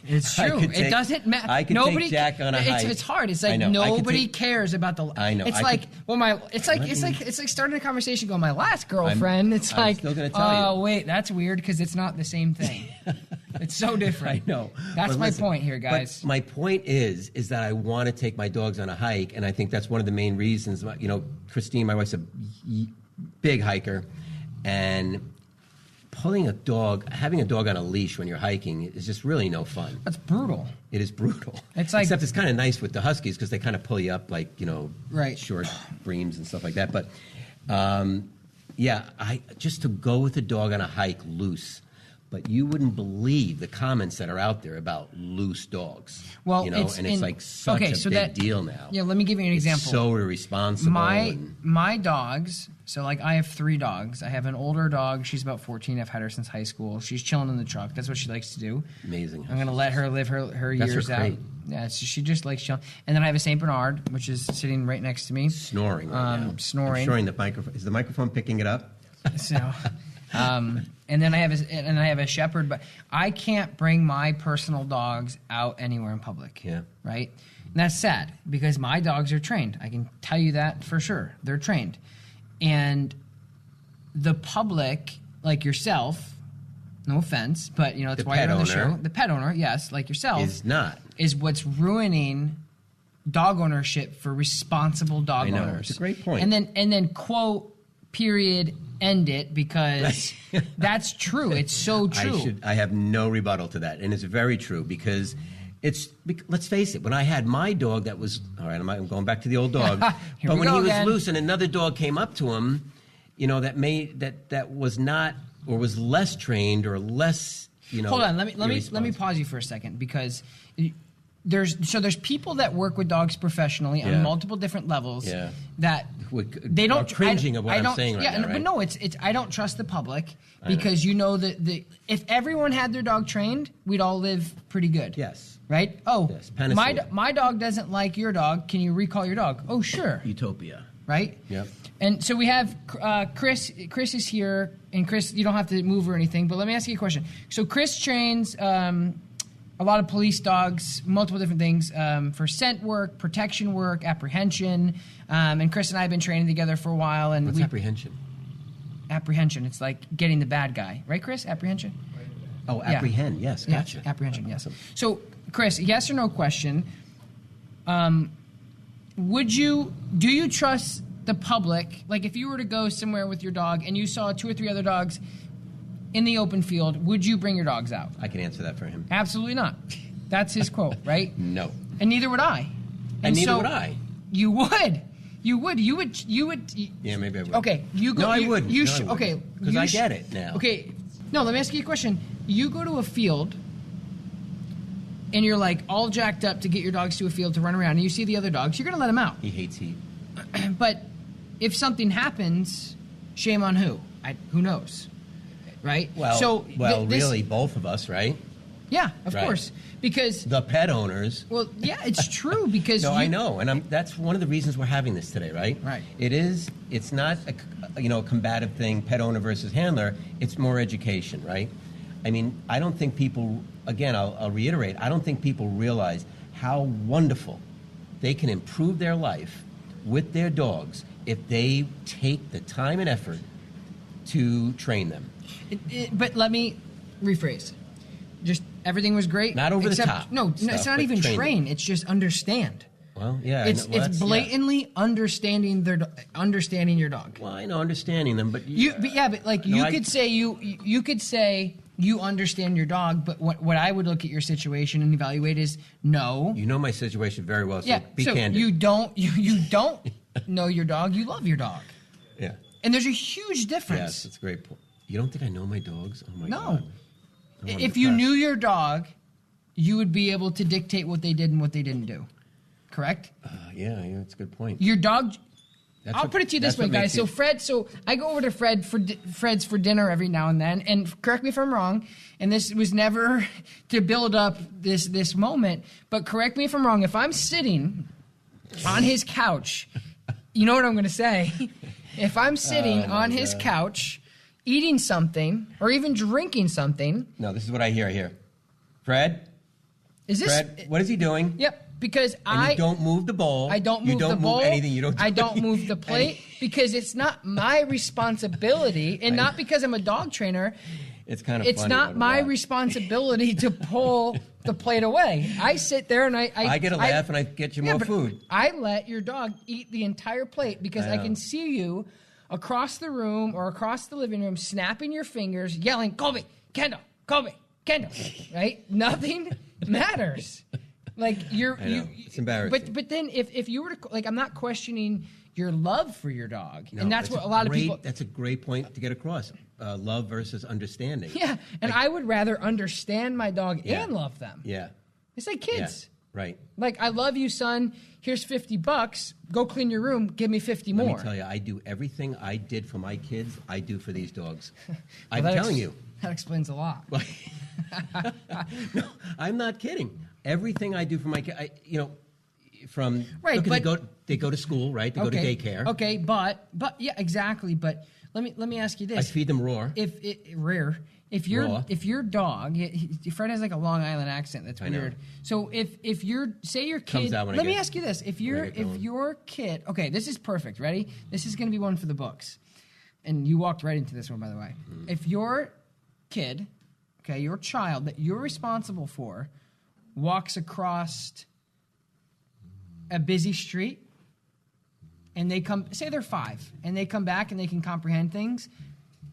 It's true. It doesn't matter. I could take Jack on a hike. It's hard. It's like nobody cares about the. I know. It's it's like starting a conversation. Going, my last girlfriend. I'm still gonna tell you. Wait, that's weird because it's not the same thing. It's so different. I know. That's my point here, guys. But my point is that I want to take my dogs on a hike, and I think that's one of the main reasons. You know, Christine, my wife's a big hiker, and having a dog on a leash when you're hiking is just really no fun. That's brutal. It is brutal. It's like, except it's kind of nice with the Huskies because they kind of pull you up like, right. Short breams and stuff like that. But I just to go with a dog on a hike loose. But you wouldn't believe the comments that are out there about loose dogs. Well, it's like such a big deal now. Yeah, let me give you an example. It's so irresponsible. My dogs. So, like, I have 3 dogs. I have an older dog. She's about 14. I've had her since high school. She's chilling in the truck. That's what she likes to do. Amazing. I'm going to let her live her years out. Yeah, so she just likes chilling. And then I have a St. Bernard, which is sitting right next to me. Snoring right now. Snoring. I'm snoring the microphone. Is the microphone picking it up? So, and then I have a Shepherd, but I can't bring my personal dogs out anywhere in public. Yeah. Right? And that's sad because my dogs are trained. I can tell you that for sure. They're trained. And the public, like yourself, no offense, but that's why you're on the show. The pet owner, yes, like yourself, is what's ruining dog ownership for responsible dog owners. It's a great point. And then quote, period, end it, because that's true. It's so true. I have no rebuttal to that, and it's very true because let's face it. When I had my dog, that was all right. I'm going back to the old dog. But when he was loose and another dog came up to him, that was not or was less trained or less. Hold on. Let me pause you for a second because there's people that work with dogs professionally on multiple different levels. Yeah. That they don't cringing of what I'm saying right now. Yeah, but no, it's I don't trust the public because that if everyone had their dog trained, we'd all live pretty good. Yes. Right? Oh, yes. My dog doesn't like your dog. Can you recall your dog? Oh, sure. Utopia. Right? Yep. And so we have Chris. Chris is here, and Chris, you don't have to move or anything. But let me ask you a question. So Chris trains a lot of police dogs, multiple different things for scent work, protection work, apprehension. And Chris and I have been training together for a while. And what's apprehension? Apprehension. It's like getting the bad guy, right, Chris? Apprehension. Oh, apprehend. Yeah. Yes, gotcha. Yeah, apprehension. Yes. So, Chris, yes or no question. Do you trust the public? Like, if you were to go somewhere with your dog and you saw 2 or 3 other dogs in the open field, would you bring your dogs out? I can answer that for him. Absolutely not. That's his quote, right? No. And neither would I. And neither would I. You would. You would. Yeah, maybe I would. Okay. You go. No, I wouldn't. You should. Okay. Because I get it now. Okay. No, let me ask you a question. You go to a field, and you're like all jacked up to get your dogs to a field to run around, and you see the other dogs, you're going to let them out. He hates heat. But if something happens, shame on who? Who knows? Right? Well, really, both of us, right? Yeah, of course. Because the pet owners. Well, yeah, it's true because no, I know, and that's one of the reasons we're having this today, right? Right. It's not a combative thing, pet owner versus handler. It's more education, right? I mean, I don't think people. Again, I'll reiterate. I don't think people realize how wonderful they can improve their life with their dogs if they take the time and effort to train them. But let me rephrase. Just everything was great. Not over the top. No, it's not even train. It's just understand. Well, yeah. It's blatantly understanding your dog. Well, I know understanding them, but you could say you understand your dog, but what I would look at your situation and evaluate is no. You know my situation very well, so be candid. You don't know your dog. You love your dog. Yeah. And there's a huge difference. Yes, that's a great point. You don't think I know my dogs? Oh my God. No. If you knew your dog, you would be able to dictate what they did and what they didn't do. Correct? Yeah, it's a good point. Your dog, I'll put it to you this way, guys. So I go over to Fred's for dinner every now and then, and correct me if I'm wrong, and this was never to build up this moment, but correct me if I'm wrong. If I'm sitting on his couch, you know what I'm going to say. If I'm sitting on his couch, eating something, or even drinking something. No, this is what I hear. Fred? Fred, what is he doing? Yep. Because you don't move the bowl. I don't move the bowl. Move anything. I don't move the plate because it's not my responsibility, and not because I'm a dog trainer. It's kind of. It's not my responsibility to pull the plate away. I sit there and I get a laugh and I get you more food. I let your dog eat the entire plate because I can see you across the room or across the living room, snapping your fingers, yelling, "Kobe, Kendall, Kobe, Kendall!" Right? Nothing matters. Like it's embarrassing. But then if you were to I'm not questioning your love for your dog, and that's what a lot of people. That's a great point to get across. Love versus understanding. Yeah, and I would rather understand my dog and love them. Yeah, it's like kids. Yeah. Right. Like, I love you, son. Here's $50. Go clean your room. Give me 50 more. Let me tell you, I do everything I did for my kids. I do for these dogs. I'm telling you. That explains a lot. No, I'm not kidding. Everything I do for my kids, from right, look, they go to school, right? They go to daycare. Okay, but yeah, exactly. But let me ask you this: I feed them raw. If your dog, Fred has like a Long Island accent that's weird. So if your kid, let me ask you this: if your kid, okay, this is perfect. Ready? This is going to be one for the books, and you walked right into this one, by the way. Mm-hmm. If your kid, okay, your child that you're responsible for, walks across a busy street, and they come, say they're 5, and they come back and they can comprehend things,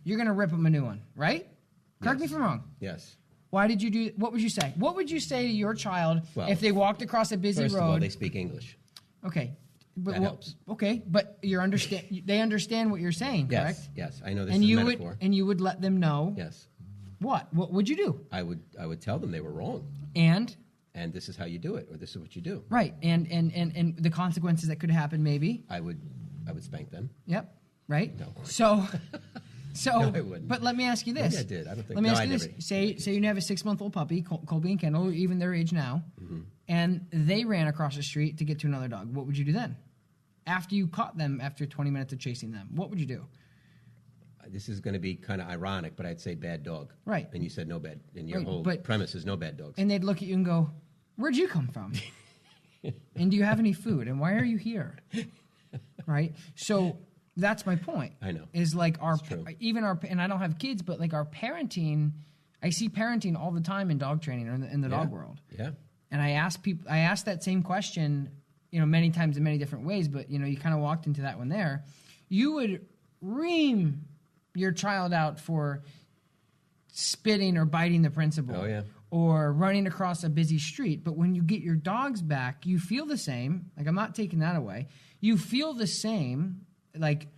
you're going to rip them a new one, right? Correct me if I'm wrong. Yes. What would you say? What would you say to your child if they walked across a busy road? First of all, they speak English. Okay. That helps. Okay, but they understand what you're saying, correct? Yes, I know this is a metaphor. And you would let them know. Yes. What would you do? I would tell them they were wrong. And this is how you do it, or this is what you do. Right, and the consequences that could happen, maybe. I would spank them. Yep. Right. No. So. No, I wouldn't. But let me ask you this. Maybe I did. I don't think. Let me ask you this. Say you have a 6-month-old puppy, Colby and Kendall, or even their age now, and they ran across the street to get to another dog. What would you do then? After you caught them, after 20 minutes of chasing them, what would you do? This is going to be kind of ironic, but I'd say bad dog. Right. And you said no bad. And your whole premise is no bad dogs. And they'd look at you and go, "Where'd you come from? And do you have any food? And why are you here?" Right? So that's my point. I know. Is like and I don't have kids, but like our parenting, I see parenting all the time in dog training or in the dog world. Yeah. And I ask that same question, many times in many different ways, but you kind of walked into that one there. You would ream your child out for spitting or biting the principal. Oh, yeah. Or running across a busy street. But when you get your dogs back, you feel the same. Like, I'm not taking that away. You feel the same, like,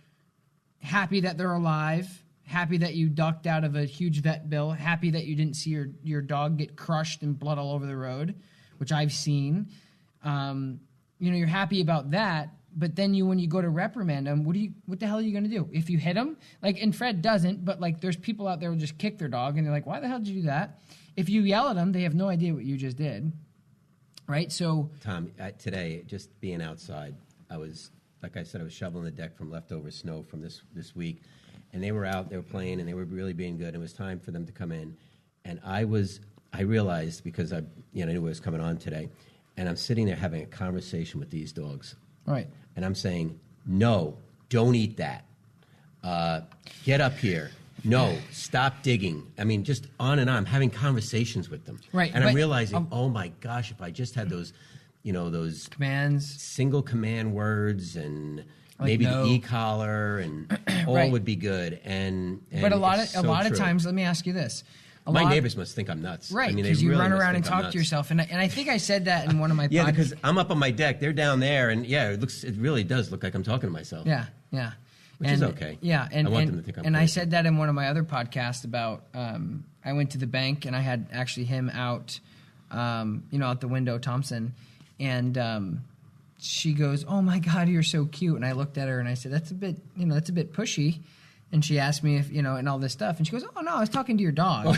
happy that they're alive, happy that you ducked out of a huge vet bill, happy that you didn't see your dog get crushed and blood all over the road, which I've seen. You're happy about that. But then when you go to reprimand them, what the hell are you going to do? If you hit them, and Fred doesn't, but there's people out there who just kick their dog and they're like, "Why the hell did you do that?" If you yell at them, they have no idea what you just did, right? So, Tom, today, just being outside, I was, like I said, I was shoveling the deck from leftover snow from this week, and they were out, they were playing, and they were really being good. It was time for them to come in, and I realized, because I knew what was coming on today, and I'm sitting there having a conversation with these dogs. Right. And I'm saying, "No, don't eat that. Get up here. No, stop digging." I mean, just on and on. I'm having conversations with them. Right. And I'm realizing, oh my gosh, if I just had those, those commands, single command words, and maybe the e-collar, and all would be good. But a lot of times, let me ask you this. My neighbors must think I'm nuts. Right, because you run around and talk to yourself. And I think I said that in one of my podcasts. Yeah, because I'm up on my deck. They're down there. And, it really does look like I'm talking to myself. Yeah. Which is okay. Yeah, I want them to think I'm crazy. I said that in one of my other podcasts about I went to the bank, and I had actually him out, out the window, Thompson. And she goes, "Oh my God, you're so cute." And I looked at her and I said, "That's a bit pushy." And she asked me if, and all this stuff. And she goes, "Oh no, I was talking to your dog."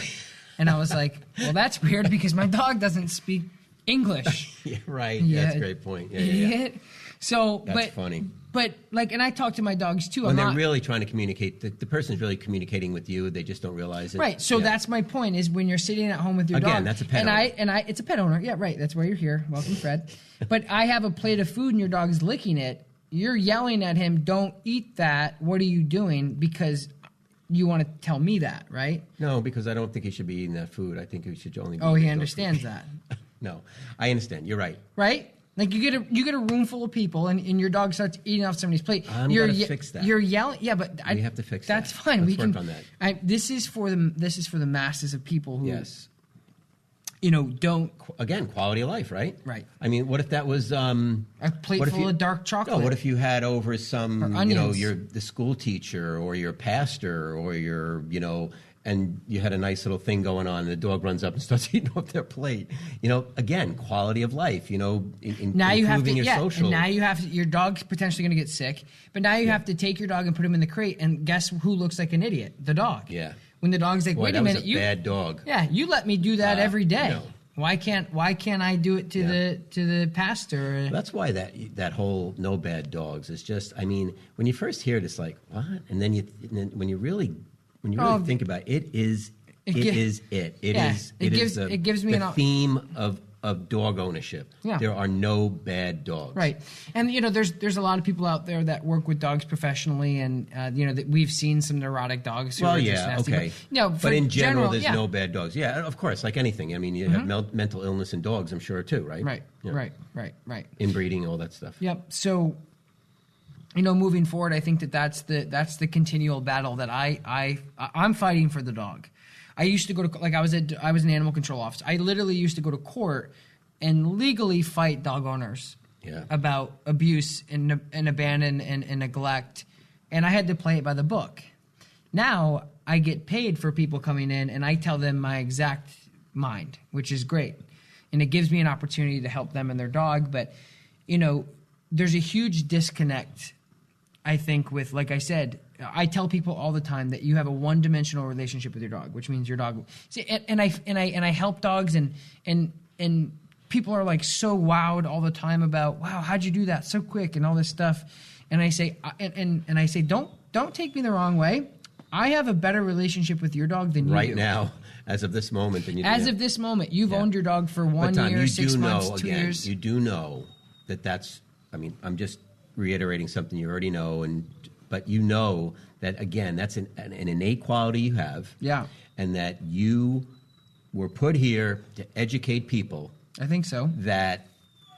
And I was like, "Well, that's weird because my dog doesn't speak English." Yeah, right. Yeah, that's a great point. Yeah, idiot. Yeah. So, that's funny. But and I talk to my dogs too. When they're really trying to communicate, the person's really communicating with you. They just don't realize it. Right. So that's my point: is when you're sitting at home with your dog. Again, that's a pet owner. And it's a pet owner. Yeah, right. That's why you're here. Welcome, Fred. But I have a plate of food and your dog's licking it. You're yelling at him, "Don't eat that. What are you doing?" Because you want to tell me that, right? No, because I don't think he should be eating that food. I think he should only be Oh, he understands that. No, I understand. You're right. Right? Like you get a room full of people and your dog starts eating off somebody's plate. I'm going to fix that. You're yelling. Yeah, but we have to fix that. That's fine. Let's work on that. This is for the masses of people who yes. Don't again quality of life, right? Right. I mean, what if that was a plate full of dark chocolate? No, what if you had over some, you're the school teacher or your pastor or your, and you had a nice little thing going on, and the dog runs up and starts eating off their plate. Again, quality of life. Now improving you have to, your social. And now you have to, your dog's potentially going to get sick, but now you have to take your dog and put him in the crate, and guess who looks like an idiot? The dog. Yeah. When the dog's like, Boy, wait a minute, was a bad dog. Yeah, you let me do that every day. No. Why can't I do it to the pastor? That's why that whole no bad dogs is just. I mean, when you first hear it, it's like what, and then when you really think about it, it is it. It gives me the theme of dog ownership. Yeah. There are no bad dogs. Right. And there's a lot of people out there that work with dogs professionally, and that we've seen some neurotic dogs who are just nasty. Okay. But in general there's no bad dogs. Yeah, of course, like anything. I mean, you have mental illness in dogs, I'm sure too, right? Right. Yeah. Right. Inbreeding, all that stuff. Yep. So moving forward, I think that's the continual battle that I'm fighting for the dog. I used to go to, I was an animal control officer. I literally used to go to court and legally fight dog owners about abuse and abandon and neglect, and I had to play it by the book. Now I get paid for people coming in, and I tell them my exact mind, which is great, and it gives me an opportunity to help them and their dog. But there's a huge disconnect, I think, with, like I said, I tell people all the time that you have a one-dimensional relationship with your dog, which means your dog. See, and I help dogs, and people are like so wowed all the time about, wow, how'd you do that so quick and all this stuff. And I say, and I say, don't take me the wrong way. I have a better relationship with your dog than you do. Right now, as of this moment, than you do. As of this moment, you've owned your dog for 1 year, 6 months, 2 years. You do know that's. I mean, I'm just reiterating something you already know, but you know that, again, that's an innate quality you have. Yeah. And that you were put here to educate people. I think so. That,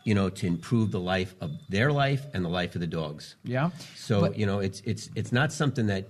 to improve the life of their life and the life of the dogs. Yeah. So, it's not something that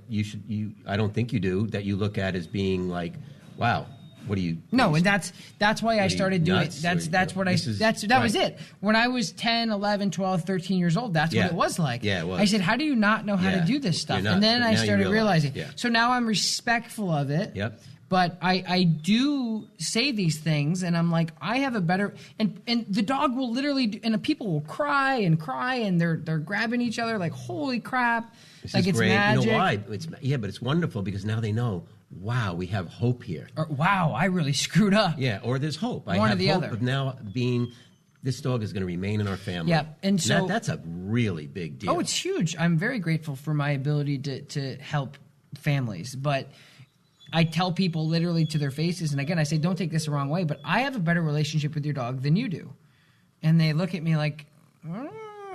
I don't think you do, that you look at as being like, wow, what do you? No, and that's why I started doing it. That was it. When I was 10, 11, 12, 13 years old, that's what it was like. Yeah, it was. I said, how do you not know how to do this stuff? And then I started realizing. Yeah. So now I'm respectful of it. Yep. But I do say these things, and I'm like, I have a better, and the dog will literally, and the people will cry, and they're grabbing each other like, holy crap, this like is it's great. magic. You know why? But it's wonderful because now they know, wow, we have hope here. Or, wow, I really screwed up. Yeah, or there's hope. One or the hope other. Of now being, this dog is going to remain in our family. Yeah, and so that's a really big deal. Oh, it's huge. I'm very grateful for my ability to help families, but I tell people literally to their faces, and again, I say, don't take this the wrong way, but I have a better relationship with your dog than you do. And they look at me like,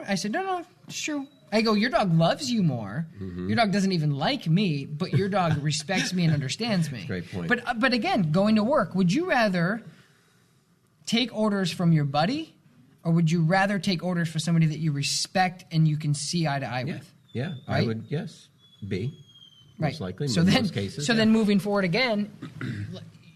I said, no, it's true. I go, your dog loves you more. Mm-hmm. Your dog doesn't even like me, but your dog respects me and understands me. Great point. But again, going to work, would you rather take orders from your buddy, or would you rather take orders for somebody that you respect and you can see eye to eye with? Yeah, right? I would, yes, be. Most likely, in most cases. So then moving forward again,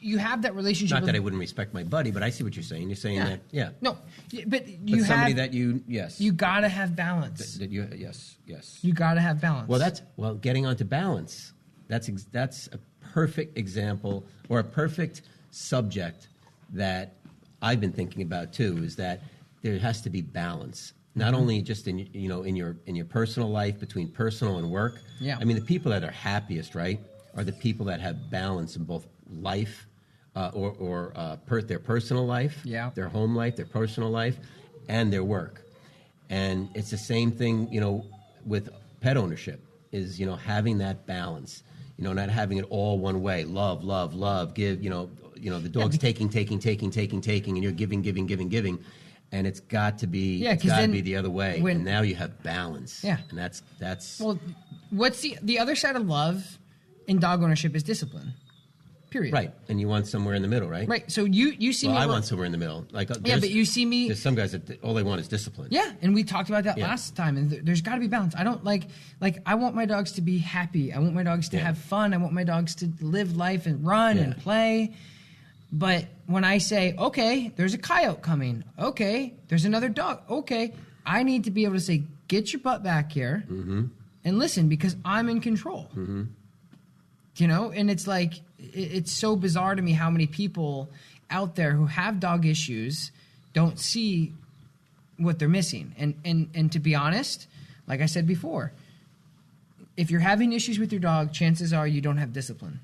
you have that relationship. Not that I wouldn't respect my buddy, but I see what you're saying. You're saying that, No, but you have somebody that you, yes. You got to have balance. Yes. You got to have balance. Well, getting onto balance, that's a perfect example or a perfect subject that I've been thinking about too, is that there has to be balance. not only just in your personal life, between personal and work. Yeah. I mean, the people that are happiest, right, are the people that have balance in both life their personal life, their home life, their personal life, and their work. And it's the same thing, with pet ownership, is, having that balance, not having it all one way. Love, love, love, give, the dog's taking, and you're giving. And it's got to be, the other way. And now you have balance. Yeah. And that's. Well, what's the other side of love in dog ownership is discipline. Period. Right, and you want somewhere in the middle, right? Right. So you see me. I want somewhere in the middle. Like but you see me. There's some guys that all they want is discipline. Yeah, and we talked about that last time. And there's got to be balance. I don't like I want my dogs to be happy. I want my dogs to have fun. I want my dogs to live life and run and play. But when I say, okay, there's a coyote coming. Okay, there's another dog. Okay, I need to be able to say, get your butt back here and listen, because I'm in control. Mm-hmm. And it's like, it's so bizarre to me how many people out there who have dog issues don't see what they're missing. And to be honest, like I said before, if you're having issues with your dog, chances are you don't have discipline.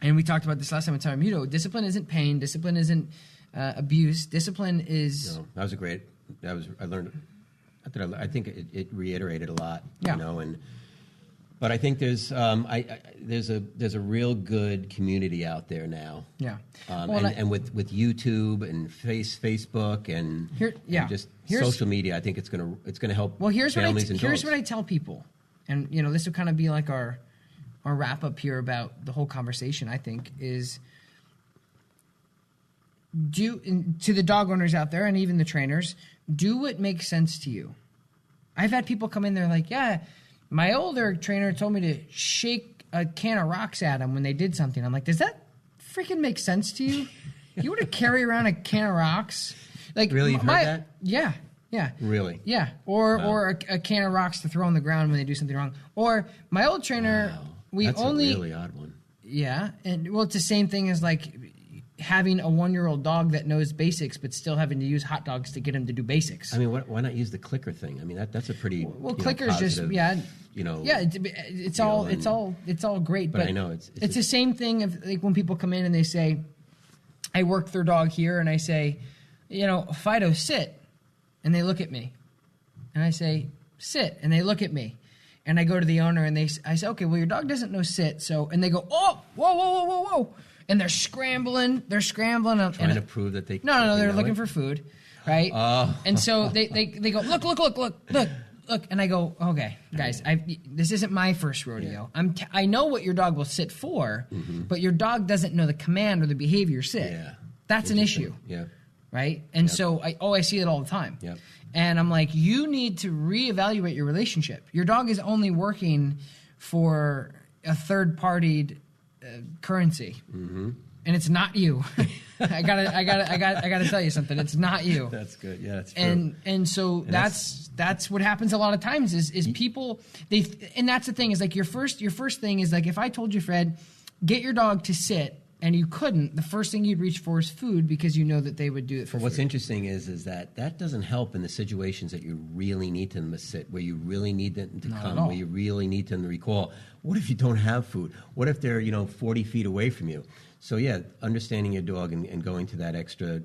And we talked about this last time with Taramuto. Discipline isn't pain. Discipline isn't abuse. Discipline is... No, I learned... I think it reiterated a lot, But I think there's a real good community out there now. Yeah. And with YouTube and Facebook and just social media, I think it's gonna help. Well, here's families and dogs. Here's what I tell people, and this will kind of be like our wrap up here about the whole conversation. I think is to the dog owners out there and even the trainers, do what makes sense to you. I've had people come in there like, my older trainer told me to shake a can of rocks at them when they did something. I'm like, does that freaking make sense to you? You want to carry around a can of rocks? Like, really? You've heard that? Yeah. Really? Yeah. Or a can of rocks to throw on the ground when they do something wrong. Or my old trainer, That's a really odd one. Yeah. And it's the same thing as like having a 1-year-old dog that knows basics, but still having to use hot dogs to get him to do basics. I mean, why not use the clicker thing? I mean, that's a pretty clicker's positive, it's all great. But I know it's the same thing of like when people come in and they say, I work their dog here, and I say, Fido, sit, and they look at me, and I say, sit, and they look at me. And I go to the owner and I say, okay, well, your dog doesn't know sit. So, and they go, oh, whoa. And they're scrambling. Trying to prove that they No, they're looking for food, right? Oh. And so they go, look. And I go, okay, guys, this isn't my first rodeo. Yeah. I know what your dog will sit for, but your dog doesn't know the command or the behavior sit. Yeah. That's an issue. Yeah. Right? And so I see it all the time. Yep. And I'm like, you need to reevaluate your relationship. Your dog is only working for a third-partied currency, and it's not you. I gotta tell you something. It's not you. That's good. Yeah, that's true. And so that's what happens a lot of times is people and that's the thing is like your first thing is like if I told you, Fred, get your dog to sit. And you couldn't, the first thing you'd reach for is food because you know that they would do it for food. What's interesting is that doesn't help in the situations that you really need them to sit, where you really need them to come, where you really need them to recall. What if you don't have food? What if they're 40 feet away from you? So understanding your dog and going to that extra.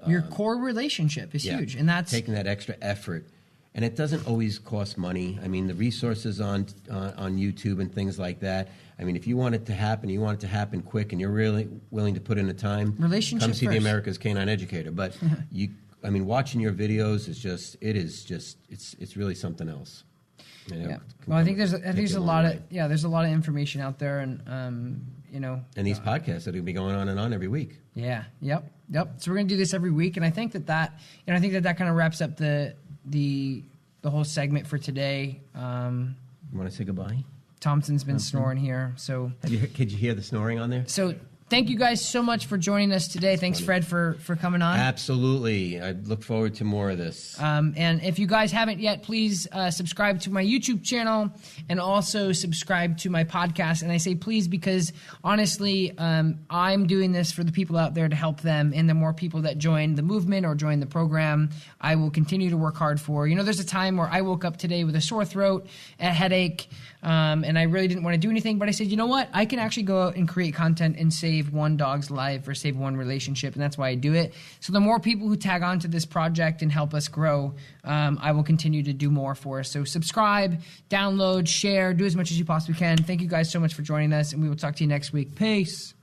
Your core relationship is huge, and that's taking that extra effort. And it doesn't always cost money. I mean, the resources on YouTube and things like that. I mean, if you want it to happen, you want it to happen quick, and you're really willing to put in the time, come see the America's Canine Educator. But watching your videos it's really something else. Well, I think there's a lot of information out there, and and these podcasts that will be going on and on every week. Yeah. Yep. So we're gonna do this every week, and I think that kind of wraps up the whole segment for today. You want to say goodbye? Thompson's been snoring here, so could you hear the snoring on there? So Thank you guys so much for joining us today. Thanks, Fred, for coming on. Absolutely. I look forward to more of this. And if you guys haven't yet, please subscribe to my YouTube channel and also subscribe to my podcast. And I say please because, honestly, I'm doing this for the people out there to help them. And the more people that join the movement or join the program, I will continue to work hard for. You know, there's a time where I woke up today with a sore throat, a headache, and I really didn't want to do anything. But I said, you know what? I can actually go out and create content and save one dog's life or save one relationship, and that's why I do it. So the more people who tag on to this project and help us grow, I will continue to do more for us. So subscribe, download, share, do as much as you possibly can. Thank you guys so much for joining us, and we will talk to you next week. Peace.